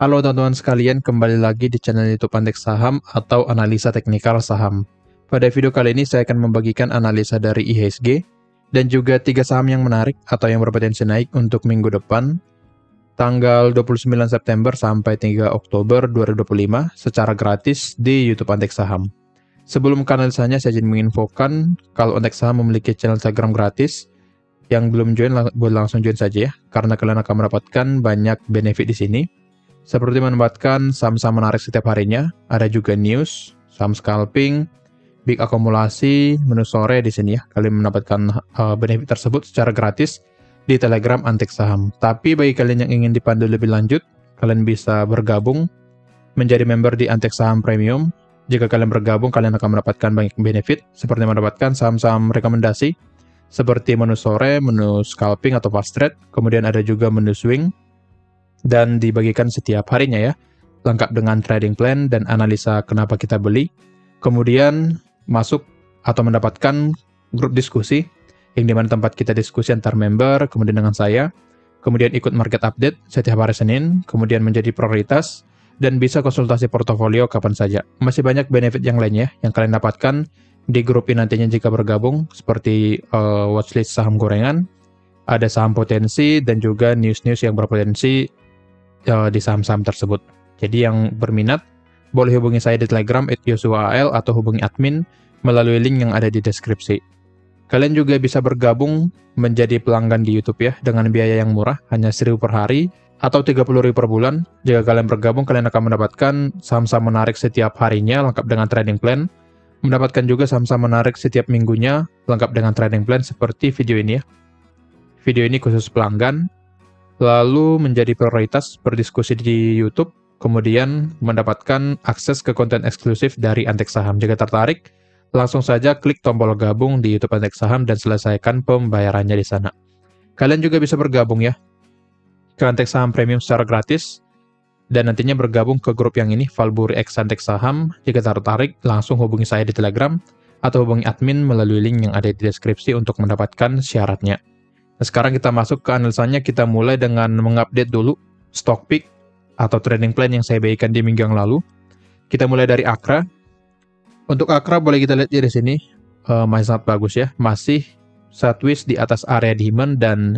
Halo teman-teman sekalian, kembali lagi di channel YouTube Antek Saham atau Analisa Teknikal Saham. Pada video kali ini saya akan membagikan analisa dari IHSG dan juga 3 saham yang menarik atau yang berpotensi naik untuk minggu depan, tanggal 29 September sampai 3 Oktober 2025 secara gratis di YouTube Antek Saham. Sebelum ke analisanya, saya ingin menginfokan kalau Antek Saham memiliki channel Telegram gratis. Yang belum join, boleh langsung join saja ya, karena kalian akan mendapatkan banyak benefit di sini. Seperti mendapatkan saham-saham menarik setiap harinya, ada juga news, saham scalping, big akumulasi, menu sore di sini ya. Kalian mendapatkan benefit tersebut secara gratis di Telegram Antek Saham. Tapi bagi kalian yang ingin dipandu lebih lanjut, kalian bisa bergabung menjadi member di Antek Saham Premium. Jika kalian bergabung, kalian akan mendapatkan banyak benefit, seperti mendapatkan saham-saham rekomendasi, seperti menu sore, menu scalping atau fast trade, kemudian ada juga menu swing, dan dibagikan setiap harinya ya, lengkap dengan trading plan dan analisa kenapa kita beli. Kemudian masuk atau mendapatkan grup diskusi, yang dimana tempat kita diskusi antar member, kemudian dengan saya, kemudian ikut market update setiap hari Senin, kemudian menjadi prioritas, dan bisa konsultasi portofolio kapan saja. Masih banyak benefit yang lainnya yang kalian dapatkan di grup ini nantinya jika bergabung, seperti watchlist saham gorengan, ada saham potensi, dan juga news-news yang berpotensi di saham-saham tersebut. Jadi yang berminat, boleh hubungi saya di Telegram @yosuaal atau hubungi admin melalui link yang ada di deskripsi. Kalian juga bisa bergabung menjadi pelanggan di YouTube ya, dengan biaya yang murah, hanya 1.000 per hari, atau 30.000 per bulan. Jika kalian bergabung, kalian akan mendapatkan saham-saham menarik setiap harinya, lengkap dengan trading plan, mendapatkan juga saham-saham menarik setiap minggunya, lengkap dengan trading plan seperti video ini ya. Video ini khusus pelanggan, lalu menjadi prioritas berdiskusi di YouTube, kemudian mendapatkan akses ke konten eksklusif dari Antek Saham. Jika tertarik, langsung saja klik tombol gabung di YouTube Antek Saham dan selesaikan pembayarannya di sana. Kalian juga bisa bergabung ya ke Antek Saham Premium secara gratis, dan nantinya bergabung ke grup yang ini, Valburi X Antek Saham. Jika tertarik, langsung hubungi saya di Telegram atau hubungi admin melalui link yang ada di deskripsi untuk mendapatkan syaratnya. Nah, sekarang kita masuk ke analisanya. Kita mulai dengan mengupdate dulu stock pick atau trading plan yang saya bagikan di minggu yang lalu. Kita mulai dari Akra. Untuk Akra boleh kita lihat di sini masih sangat bagus ya, masih sideways di atas area demand, dan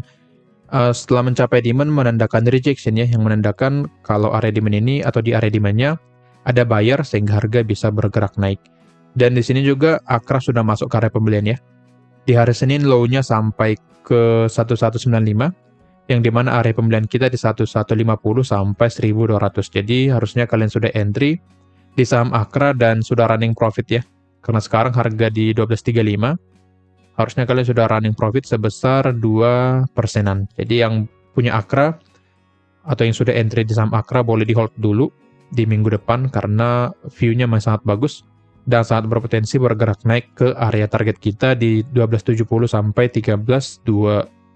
setelah mencapai demand menandakan rejection ya, yang menandakan kalau area demand ini atau di area demand-nya ada buyer sehingga harga bisa bergerak naik. Dan di sini juga Akra sudah masuk ke area pembelian ya. Di hari Senin low-nya sampai ke 1195, yang dimana area pembelian kita di 1150 sampai 1200. Jadi harusnya kalian sudah entry di saham Akra dan sudah running profit ya. Karena sekarang harga di 1235. Harusnya kalian sudah running profit sebesar 2%-an. Jadi yang punya Akra atau yang sudah entry di saham Akra boleh di hold dulu di minggu depan, karena view-nya masih sangat bagus dan sangat berpotensi bergerak naik ke area target kita di 1270 sampai 1320.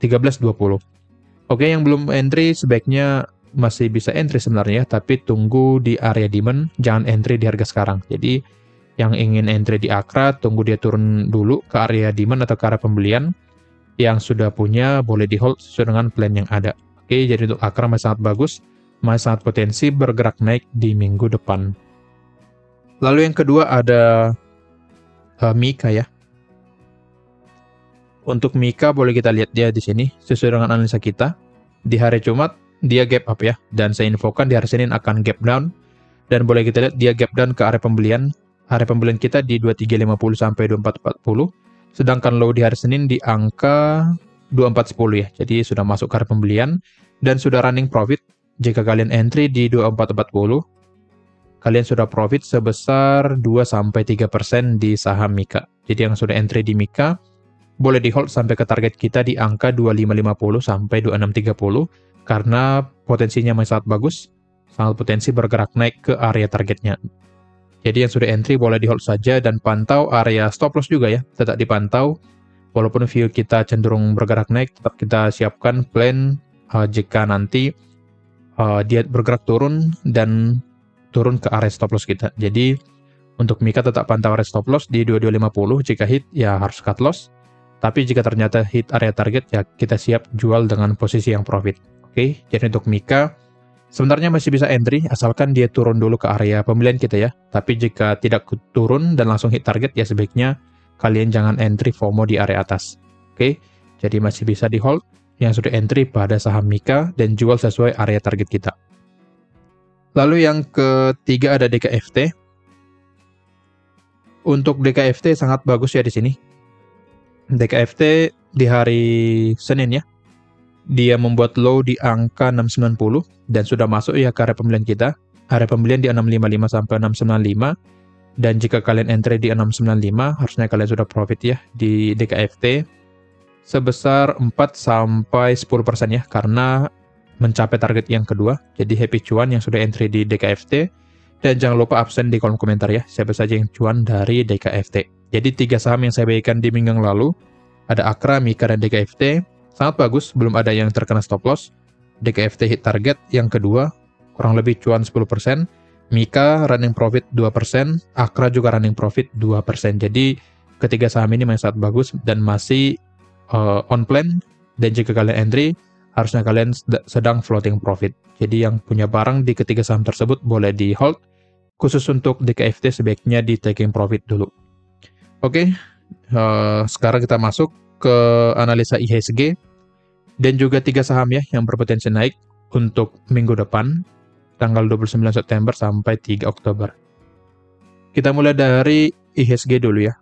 Oke, yang belum entry sebaiknya masih bisa entry sebenarnya, tapi tunggu di area demand, jangan entry di harga sekarang. Jadi yang ingin entry di Akra, tunggu dia turun dulu ke area demand atau ke area pembelian. Yang sudah punya boleh di hold sesuai dengan plan yang ada. Oke, jadi untuk Akra masih sangat bagus, masih sangat potensi bergerak naik di minggu depan. Lalu yang kedua ada Mika ya. Untuk Mika boleh kita lihat dia di sini sesuai dengan analisa kita. Di hari Jumat dia gap up ya, dan saya infokan di hari Senin akan gap down, dan boleh kita lihat dia gap down ke area pembelian. Area pembelian kita di 2350 sampai 2440, sedangkan low di hari Senin di angka 2410 ya. Jadi sudah masuk ke area pembelian dan sudah running profit. Jika kalian entry di 2440, kalian sudah profit sebesar 2-3% di saham Mika. Jadi yang sudah entry di Mika boleh di hold sampai ke target kita di angka 2550 sampai 2630, karena potensinya masih sangat bagus, sangat potensi bergerak naik ke area targetnya. Jadi yang sudah entry boleh di hold saja, dan pantau area stop loss juga ya, tetap dipantau. Walaupun view kita cenderung bergerak naik, tetap kita siapkan plan jika nanti dia bergerak turun dan turun ke area stop loss kita. Jadi untuk Mika tetap pantau area stop loss di 2250, jika hit ya harus cut loss. Tapi jika ternyata hit area target ya kita siap jual dengan posisi yang profit. Oke, jadi untuk Mika Sebenarnya masih bisa entry asalkan dia turun dulu ke area pembelian kita ya. Tapi jika tidak turun dan langsung hit target ya sebaiknya kalian jangan entry FOMO di area atas. Oke, jadi masih bisa di hold yang sudah entry pada saham Mika dan jual sesuai area target kita. Lalu yang ketiga ada DKFT. Untuk DKFT sangat bagus ya di sini. DKFT di hari Senin ya. Dia membuat low di angka 690 dan sudah masuk ya ke area pembelian kita. Area pembelian di 655 sampai 695. Dan jika kalian entry di 695, harusnya kalian sudah profit ya di DKFT sebesar 4 sampai 10% ya karena mencapai target yang kedua. Jadi happy cuan yang sudah entry di DKFT. Dan jangan lupa absen di kolom komentar ya, siapa saja yang cuan dari DKFT. Jadi 3 saham yang saya bagikan di minggu yang lalu, ada Akra, Mika, dan DKFT. Sangat bagus, belum ada yang terkena stop loss. DKFT hit target yang kedua, kurang lebih cuan 10%. Mika running profit 2%, Akra juga running profit 2%. Jadi ketiga saham ini masih sangat bagus dan masih on plan. Dan jika kalian entry, harusnya kalian sedang floating profit. Jadi yang punya barang di ketiga saham tersebut boleh di hold. Khusus untuk DKFT sebaiknya di taking profit dulu. Oke, sekarang kita masuk ke analisa IHSG. Dan juga 3 saham ya yang berpotensi naik untuk minggu depan, tanggal 29 September sampai 3 Oktober. Kita mulai dari IHSG dulu ya.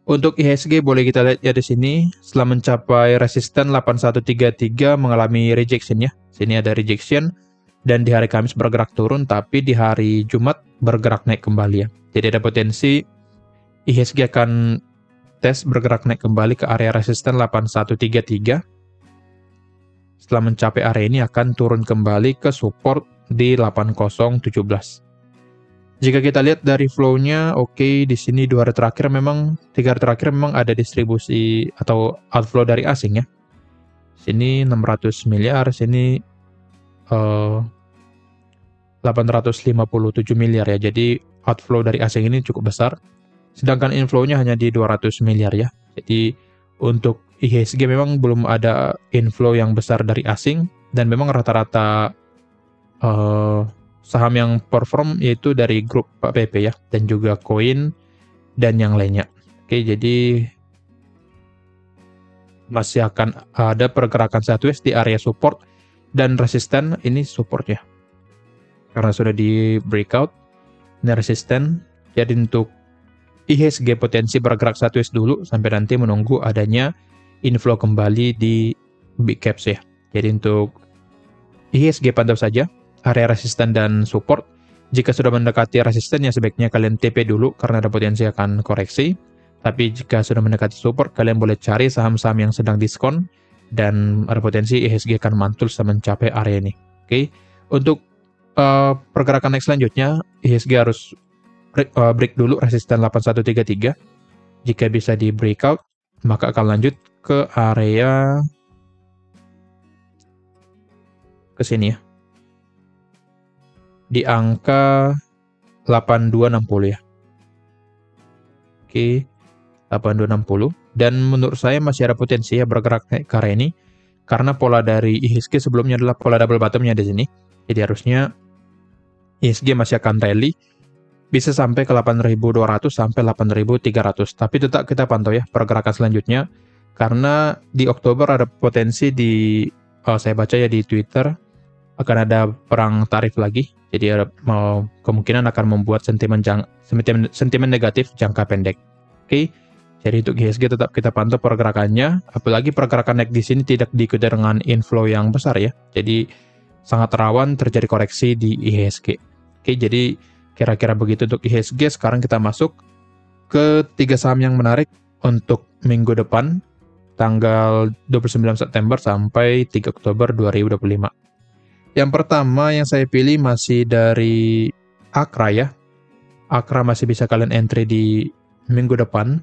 Untuk IHSG boleh kita lihat ya di sini, setelah mencapai resisten 8133 mengalami rejection ya. Sini ada rejection dan di hari Kamis bergerak turun, tapi di hari Jumat bergerak naik kembali ya. Jadi ada potensi IHSG akan tes bergerak naik kembali ke area resisten 8133. Setelah mencapai area ini akan turun kembali ke support di 8017. Jika kita lihat dari flow-nya, oke, di sini 2 hari terakhir memang, 3 hari terakhir memang ada distribusi atau outflow dari asing ya. Sini 600 miliar, sini 857 miliar ya. Jadi outflow dari asing ini cukup besar. Sedangkan inflow-nya hanya di 200 miliar ya. Jadi untuk IHSG memang belum ada inflow yang besar dari asing, dan memang rata-rata saham yang perform yaitu dari grup Pak PP ya, dan juga koin dan yang lainnya. Oke, jadi masih akan ada pergerakan sideways di area support dan resisten. Ini support ya, karena sudah di breakout. Ini resisten. Jadi untuk IHSG potensi bergerak sideways dulu sampai nanti menunggu adanya inflow kembali di big caps ya. Jadi untuk IHSG pantau saja area resisten dan support. Jika sudah mendekati resisten ya sebaiknya kalian TP dulu karena ada potensi akan koreksi. Tapi jika sudah mendekati support, kalian boleh cari saham-saham yang sedang diskon dan ada potensi IHSG akan mantul sampai mencapai area ini. Oke. Untuk pergerakan next selanjutnya, IHSG harus break dulu resisten 8133. Jika bisa di breakout, maka akan lanjut ke area ke sini ya. Di angka 8260 ya. Oke, 8260. Dan menurut saya masih ada potensi ya bergerak naik ke area ini. Karena pola dari IHSG sebelumnya adalah pola double bottomnya di sini. Jadi harusnya IHSG masih akan rally. Bisa sampai ke 8.200 sampai 8.300. Tapi tetap kita pantau ya pergerakan selanjutnya. Karena di Oktober ada potensi di, saya baca ya di Twitter, akan ada perang tarif lagi. Jadi ada kemungkinan akan membuat sentimen negatif jangka pendek. Oke. Jadi untuk IHSG tetap kita pantau pergerakannya. Apalagi pergerakan naik di sini tidak diikuti dengan inflow yang besar ya. Jadi sangat rawan terjadi koreksi di IHSG. Oke, jadi kira-kira begitu untuk IHSG. Sekarang kita masuk ke 3 saham yang menarik untuk minggu depan, tanggal 29 September sampai 3 Oktober 2025. Yang pertama yang saya pilih masih dari Akra ya. Akra masih bisa kalian entry di minggu depan.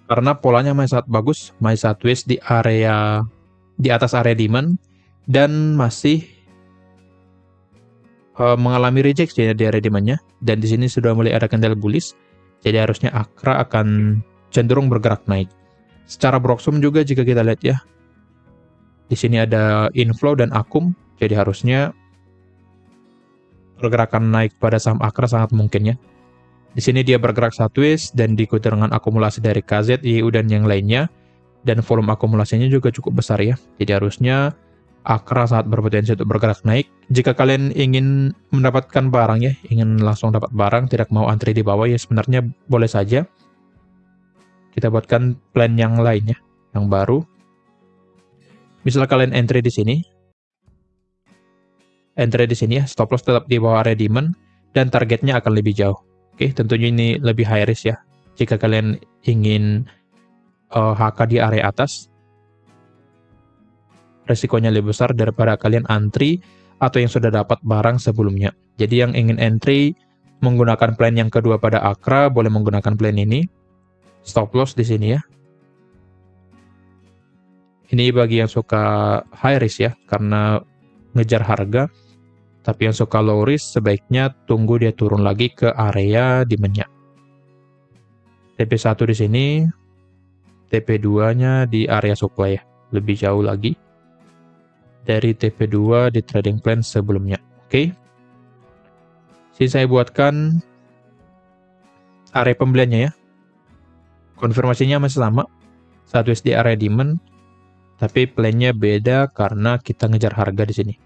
Karena polanya masih sangat bagus, masih sideways di area di atas area demand dan masih mengalami rejection di area demand-nya, dan di sini sudah mulai ada candle bullish. Jadi harusnya Akra akan cenderung bergerak naik. Secara broksum juga jika kita lihat ya. Di sini ada inflow dan akum Jadi harusnya pergerakan naik pada saham Akra sangat mungkin ya. Di sini dia bergerak sideways dan diikuti dengan akumulasi dari KZ, YU, dan yang lainnya. Dan volume akumulasinya juga cukup besar ya. Jadi harusnya Akra sangat berpotensi untuk bergerak naik. Jika kalian ingin mendapatkan barang ya, ingin langsung dapat barang, tidak mau antri di bawah ya, sebenarnya boleh saja. Kita buatkan plan yang lain ya, yang baru. Misal kalian entry di sini. Entry di sini ya, stop loss tetap di bawah area demand dan targetnya akan lebih jauh. Oke, tentunya ini lebih high risk ya. Jika kalian ingin HK di area atas, resikonya lebih besar daripada kalian antri atau yang sudah dapat barang sebelumnya. Jadi yang ingin entry menggunakan plan yang kedua pada Akra boleh menggunakan plan ini. Stop loss di sini ya. Ini bagi yang suka high risk ya, karena ngejar harga. Tapi yang suka low risk sebaiknya tunggu dia turun lagi ke area demand-nya. TP1 di sini, TP2-nya di area supply ya, lebih jauh lagi dari TP2 di trading plan sebelumnya. Oke. Sini saya buatkan area pembeliannya ya. Konfirmasinya masih sama, sideways di area demand, tapi plan-nya beda karena kita ngejar harga di sini.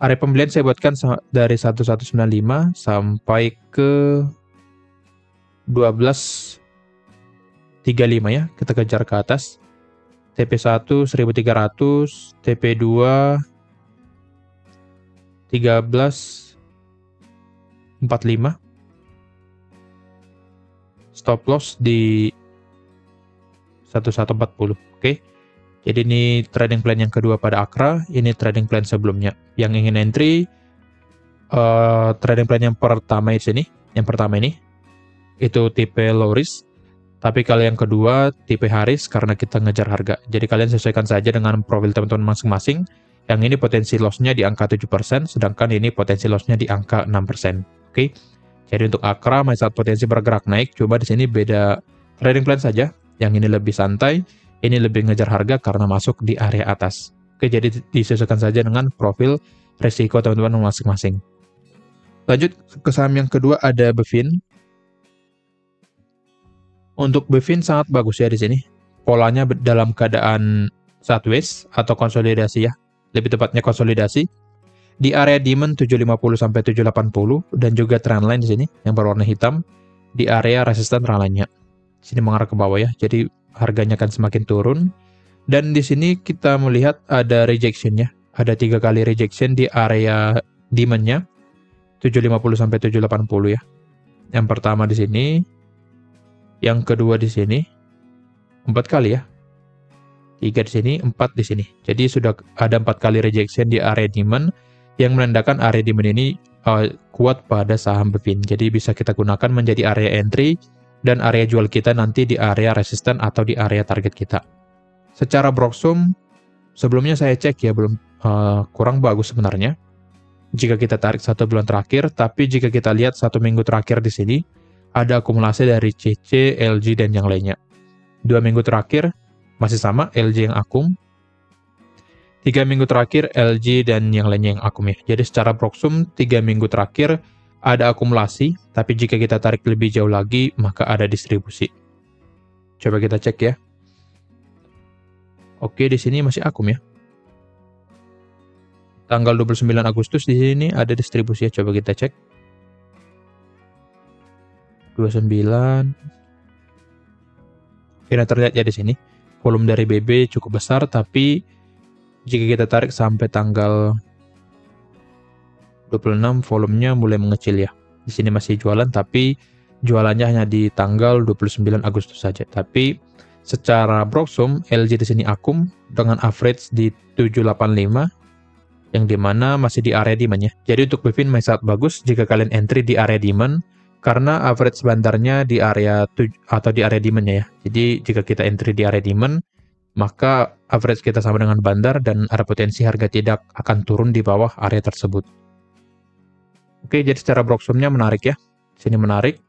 Area pembelian saya buatkan dari 1195 sampai ke 1235 ya, kita kejar ke atas. TP1 1300, TP2 1345. Stop loss di 1140. Oke. Jadi ini trading plan yang kedua pada Akra, ini trading plan sebelumnya. Yang ingin entry, trading plan yang pertama di sini, yang pertama ini, itu tipe low risk. Tapi kalau yang kedua, tipe high risk karena kita ngejar harga. Jadi kalian sesuaikan saja dengan profil teman-teman masing-masing. Yang ini potensi loss-nya di angka 7%, sedangkan ini potensi loss-nya di angka 6%. Oke. Jadi untuk Akra masih saat potensi bergerak naik, coba di sini beda trading plan saja. Yang ini lebih santai, ini lebih ngejar harga karena masuk di area atas. Oke, jadi disesuaikan saja dengan profil resiko teman-teman masing-masing. Lanjut ke saham yang kedua ada Bevin. Untuk Bevin sangat bagus ya di sini. Polanya dalam keadaan sideways atau konsolidasi ya. Lebih tepatnya konsolidasi. Di area demand 750 sampai 780 dan juga trendline di sini yang berwarna hitam di area resisten trendline-nya. Sini mengarah ke bawah ya. Jadi harganya akan semakin turun. Dan di sini kita melihat ada rejection-nya. Ada 3 kali rejection di area demand-nya. 750 sampai 780 ya. Yang pertama di sini. Yang kedua di sini. 4 kali ya. 3 di sini, 4 di sini. Jadi sudah ada 4 kali rejection di area demand. Yang menandakan area demand ini kuat pada saham Bevin. Jadi bisa kita gunakan menjadi area entry. Dan area jual kita nanti di area resisten atau di area target kita. Secara Broxum, sebelumnya saya cek ya, belum kurang bagus sebenarnya. Jika kita tarik 1 bulan terakhir, tapi jika kita lihat 1 minggu terakhir di sini, ada akumulasi dari CC, LG, dan yang lainnya. 2 minggu terakhir, masih sama, LG yang akum. 3 minggu terakhir, LG, dan yang lainnya yang akum ya. Jadi secara Broxum, 3 minggu terakhir, ada akumulasi, tapi jika kita tarik lebih jauh lagi, maka ada distribusi. Coba kita cek ya. Oke, di sini masih akum ya. Tanggal 29 Agustus di sini ada distribusi ya. Coba kita cek. 29. Tidak terlihat ya di sini. Volume dari BB cukup besar, tapi jika kita tarik sampai tanggal 26 volumenya mulai mengecil ya. Di sini masih jualan tapi jualannya hanya di tanggal 29 Agustus saja. Tapi secara Broxum LG di sini akum dengan average di 785 yang dimana masih di area demand ya. Jadi untuk Bevin masih sangat bagus jika kalian entry di area demand karena average bandarnya di area atau di area demand-nya ya. Jadi jika kita entry di area demand maka average kita sama dengan bandar dan ada potensi harga tidak akan turun di bawah area tersebut. Oke, jadi secara Broxum-nya menarik ya. Sini menarik.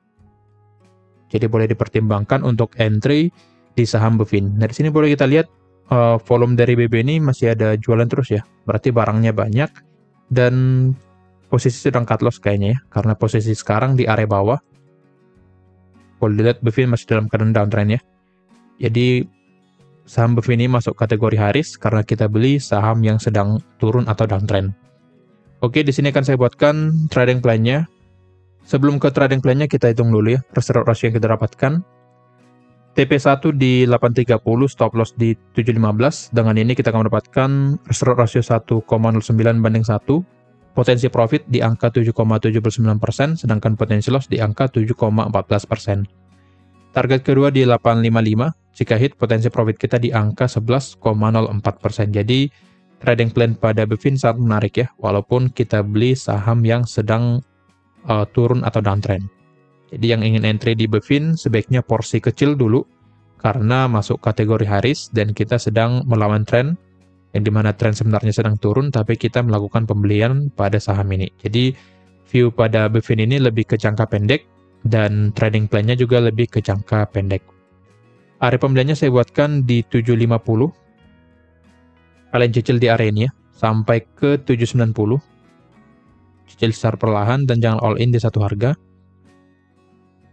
Jadi boleh dipertimbangkan untuk entry di saham Bevin. Nah, di sini boleh kita lihat volume dari BB ini masih ada jualan terus ya. Berarti barangnya banyak dan posisi sedang cut loss kayaknya ya. Karena posisi sekarang di area bawah. Kalau dilihat BV masih dalam keadaan downtrend ya. Jadi saham BV ini masuk kategori high risk karena kita beli saham yang sedang turun atau downtrend. Oke, di sini akan saya buatkan trading plan-nya. Sebelum ke trading plan-nya kita hitung dulu ya reserve ratio yang kita dapatkan. TP1 di 830, stop loss di 715. Dengan ini kita akan mendapatkan reserve ratio 1,09 banding 1. Potensi profit di angka 7,79%, sedangkan potensi loss di angka 7,14%. Target kedua di 855. Jika hit, potensi profit kita di angka 11,04%. Jadi, trading plan pada BVIN sangat menarik ya, walaupun kita beli saham yang sedang turun atau downtrend. Jadi yang ingin entry di BVIN sebaiknya porsi kecil dulu, karena masuk kategori high risk dan kita sedang melawan tren, yang dimana tren sebenarnya sedang turun, tapi kita melakukan pembelian pada saham ini. Jadi view pada BVIN ini lebih ke jangka pendek, dan trading plan-nya juga lebih ke jangka pendek. Area pembeliannya saya buatkan di 750. Kalian cicil di area ini ya, sampai ke 790. Cicil secara perlahan dan jangan all in di satu harga.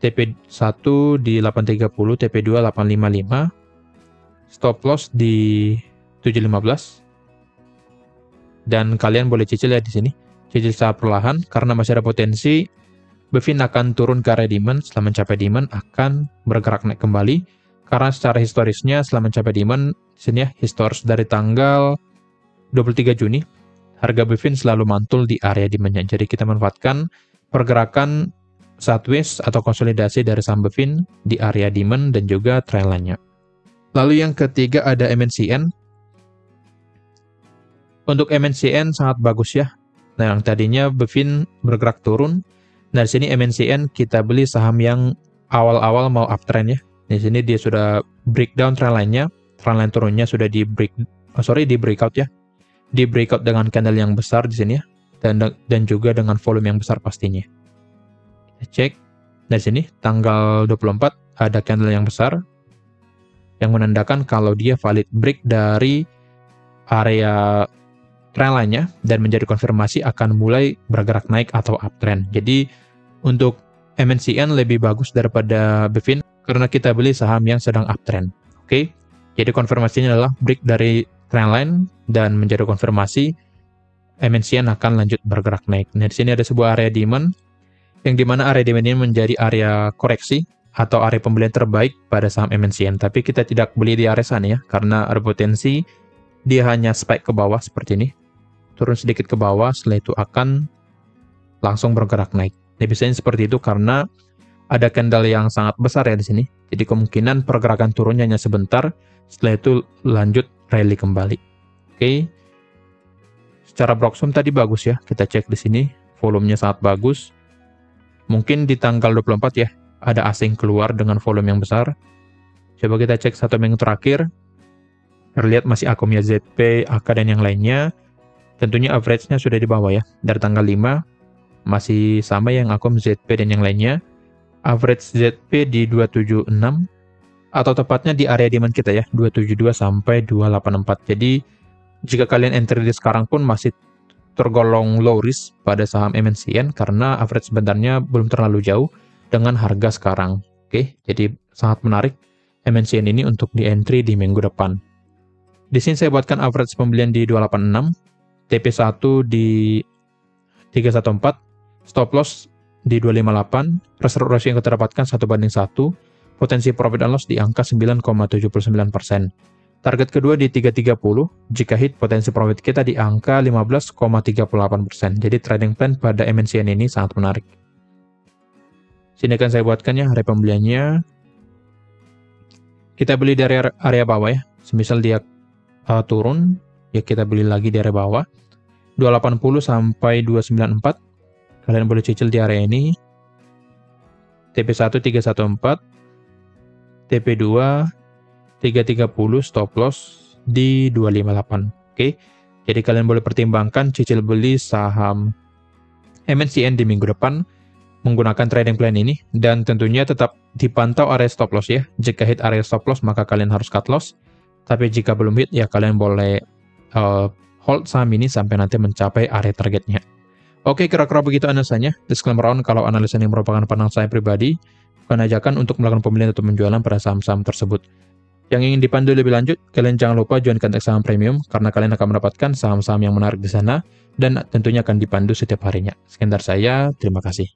TP1 di 830, TP2 855. Stop loss di 715. Dan kalian boleh cicil ya di sini. Cicil secara perlahan karena masih ada potensi BVIN akan turun ke area demand. Setelah mencapai demand akan bergerak naik kembali. Karena secara historisnya setelah mencapai demand, sini ya, historis dari tanggal 23 Juni, harga BVIN selalu mantul di area demand-nya. Jadi kita manfaatkan pergerakan sideways atau konsolidasi dari saham BVIN di area demand dan juga trend line-nya. Lalu yang ketiga ada MNCN. Untuk MNCN sangat bagus ya. Nah, yang tadinya BVIN bergerak turun. Nah, di sini MNCN kita beli saham yang awal-awal mau uptrend ya. Di sini dia sudah breakdown trend line-nya. Trend line turunnya sudah di breakout ya. Di breakout dengan candle yang besar di sini ya. Dan juga dengan volume yang besar pastinya. Kita cek. Nah, di sini tanggal 24 ada candle yang besar yang menandakan kalau dia valid break dari area trend line-nya dan menjadi konfirmasi akan mulai bergerak naik atau uptrend. Jadi untuk MNCN lebih bagus daripada BVIN karena kita beli saham yang sedang uptrend. Oke. Jadi konfirmasinya adalah break dari trend line dan menjadi konfirmasi MNCN akan lanjut bergerak naik. Nah, di sini ada sebuah area demand yang dimana area demand ini menjadi area koreksi atau area pembelian terbaik pada saham MNCN. Tapi kita tidak beli di area sana ya, karena ada potensi dia hanya spike ke bawah seperti ini. Turun sedikit ke bawah, setelah itu akan langsung bergerak naik. Nah, biasanya seperti itu karena ada candle yang sangat besar ya di sini. Jadi kemungkinan pergerakan turunnya hanya sebentar, setelah itu lanjut rally kembali. Oke. Secara Broxham tadi bagus ya. Kita cek di sini, volumenya sangat bagus. Mungkin di tanggal 24 ya, ada asing keluar dengan volume yang besar. Coba kita cek satu minggu terakhir. Terlihat masih akumnya ZP, AK, dan yang lainnya. Tentunya average-nya sudah di bawah ya. Dari tanggal 5, masih sama yang akum ZP dan yang lainnya. Average ZP di 276, atau tepatnya di area demand kita ya, 272 sampai 284. Jadi, jika kalian entry di sekarang pun masih tergolong low risk pada saham MNCN karena average sebenarnya belum terlalu jauh dengan harga sekarang. Oke, jadi sangat menarik MNCN ini untuk di entry di minggu depan. Di sini saya buatkan average pembelian di 286, TP1 di 314, stop loss di 258, reserve ratio yang kita dapatkan 1:1, potensi profit and loss di angka 9,79%. Target kedua di 330, jika hit potensi profit kita di angka 15,38%. Jadi trading plan pada MNCN ini sangat menarik. Sini akan saya buatkan ya area pembeliannya. Kita beli dari area bawah ya. Semisal dia turun, ya kita beli lagi di area bawah. 280 sampai 294. Kalian boleh cicil di area ini. TP1 314, TP2 330, stop loss di 258. Oke. Jadi kalian boleh pertimbangkan cicil beli saham MNCN di minggu depan menggunakan trading plan ini, dan tentunya tetap dipantau area stop loss ya. Jika hit area stop loss maka kalian harus cut loss, Tapi jika belum hit, ya kalian boleh hold saham ini sampai nanti mencapai area targetnya. Oke, kira-kira begitu analisanya. Disclaimer on, kalau analisa ini merupakan pandangan saya pribadi, bukan ajakan untuk melakukan pembelian atau penjualan pada saham-saham tersebut. Yang ingin dipandu lebih lanjut, kalian jangan lupa join Kontek Saham Premium, karena kalian akan mendapatkan saham-saham yang menarik di sana, dan tentunya akan dipandu setiap harinya. Sekian dari saya, terima kasih.